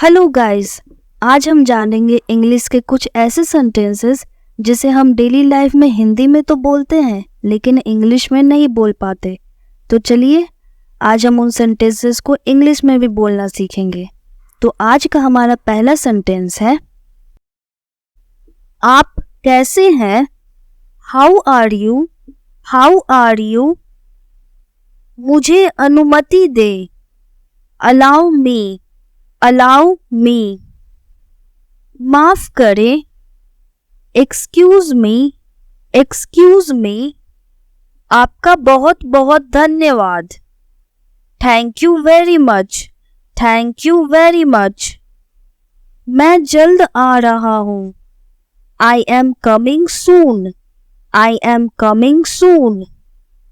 Hello guys, आज हम जानेंगे इंग्लिश के कुछ ऐसे सेंटेंसेस जिसे हम डेली लाइफ में हिंदी में तो बोलते हैं लेकिन इंग्लिश में नहीं बोल पाते। तो चलिए आज हम उन सेंटेंसेस को इंग्लिश में भी बोलना सीखेंगे। तो आज का हमारा पहला सेंटेंस है, आप कैसे हैं? How are you? How are you? मुझे अनुमति दे। Allow me. Allow me. माफ करें। Excuse me. Excuse me. आपका बहुत बहुत धन्यवाद। Thank you very much. Thank you very much. मैं जल्द आ रहा हूँ। I am coming soon. I am coming soon.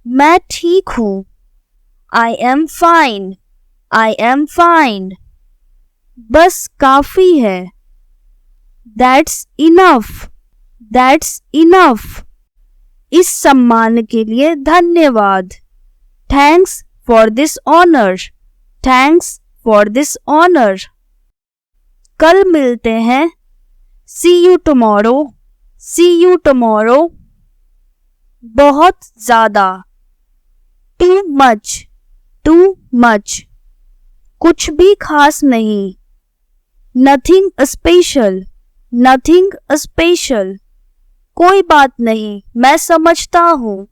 मैं ठीक हूँ। I am fine. I am fine. बस काफी है। That's enough. That's enough. इस सम्मान के लिए धन्यवाद। Thanks for this honour. Thanks for this honour. कल मिलते हैं। See you tomorrow. See you tomorrow. बहुत ज्यादा। Too much. Too much. कुछ भी खास नहीं। Nothing special. Nothing special. कोई बात नहीं, मैं समझता हूँ।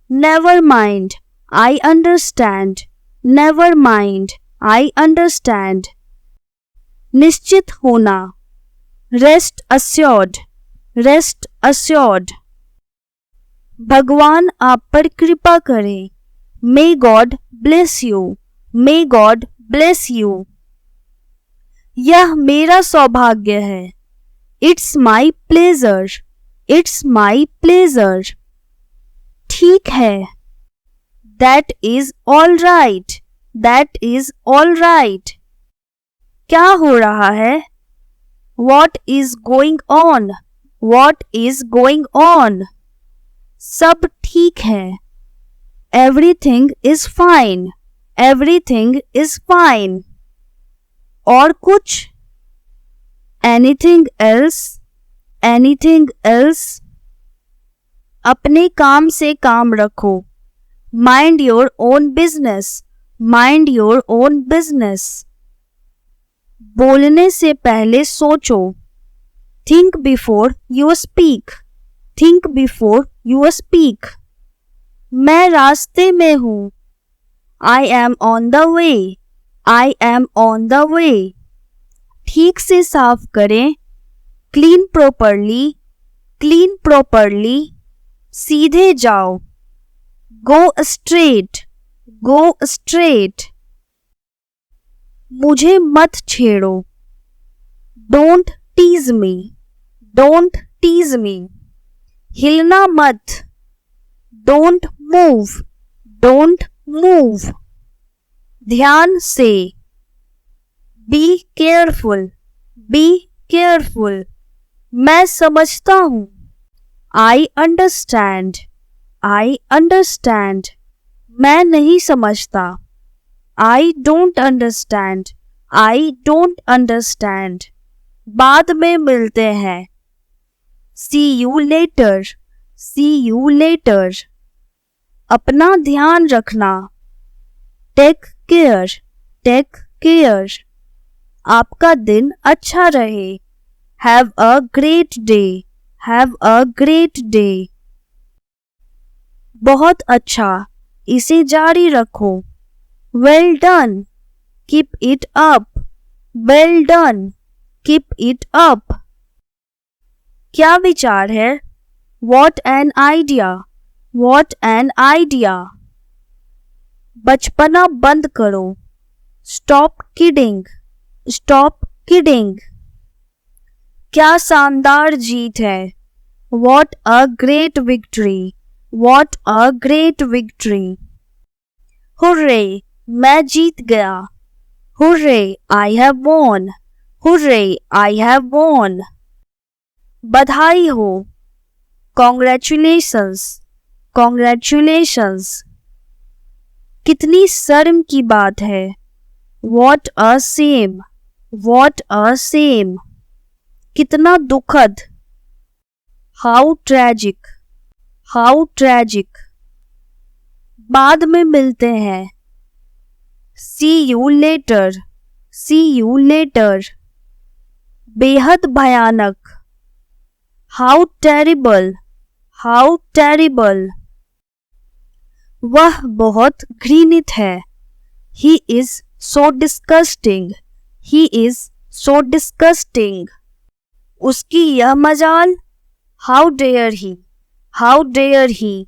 Never mind. I understand. Never mind. I understand. निश्चित होना। Rest assured. Rest assured. भगवान आप पर कृपा करे। May God bless you. May God bless you. यह मेरा सौभाग्य है। It's my pleasure. It's my pleasure. ठीक है। That is all right. That is all right. क्या हो रहा है? What is going on? What is going on? सब ठीक है। Everything is fine. Everything is fine. और कुछ? Anything else? Anything else? अपने काम से काम रखो। Mind your own business. Mind your own business. बोलने से पहले सोचो। Think before you speak. Think before you speak. मैं रास्ते में हूँ। I am on the way. I am on the way. ठीक से साफ करें। Clean properly. Clean properly. सीधे जाओ। Go straight. Go straight. मुझे मत छेड़ो। Don't tease me. Don't tease me. हिलना मत। Don't move. Don't move. ध्यान से। Be careful. Be careful. मैं समझता हूँ। I understand. I understand. मैं नहीं समझता। I don't understand. I don't understand. बाद में मिलते हैं। See you later. See you letter. अपना ध्यान रखना। Take care. Take care. आपका दिन अच्छा रहे। Have a great day. Have a great day. बहुत अच्छा, इसे जारी रखो। Well done. Keep it up. Well done. Keep it up. क्या विचार है? What an idea. What an idea. बचपना बंद करो। Stop kidding. Stop kidding. क्या शानदार जीत है। What a great victory. What a great victory. Hurray, मैं जीत गया। Hurray, I have von. Hurray, I have von. बधाई हो। कॉन्ग्रेचुलेशंस। कॉन्ग्रेचुलेशंस। कितनी शर्म की बात है। What a same. What a shame. कितना दुखद. How tragic. How tragic. बाद में मिलते हैं. See you later. See you later. बेहद भयानक. How terrible. How terrible. वह बहुत घृणित है. He is so disgusting. He is so disgusting. उसकी यह मजाल. How dare he. How dare he.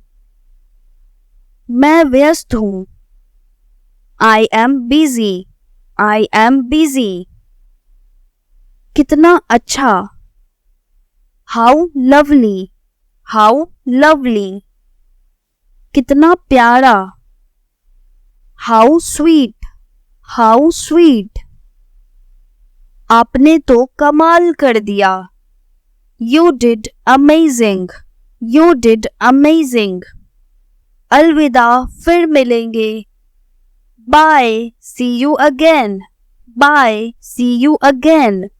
मैं व्यस्त हूँ. I am busy. I am busy. कितना अच्छा. How lovely. How lovely. कितना प्यारा. How sweet. How sweet. आपने तो कमाल कर दिया. You did amazing. You did amazing. अलविदा, फिर मिलेंगे. Bye. See you again. Bye. See you again.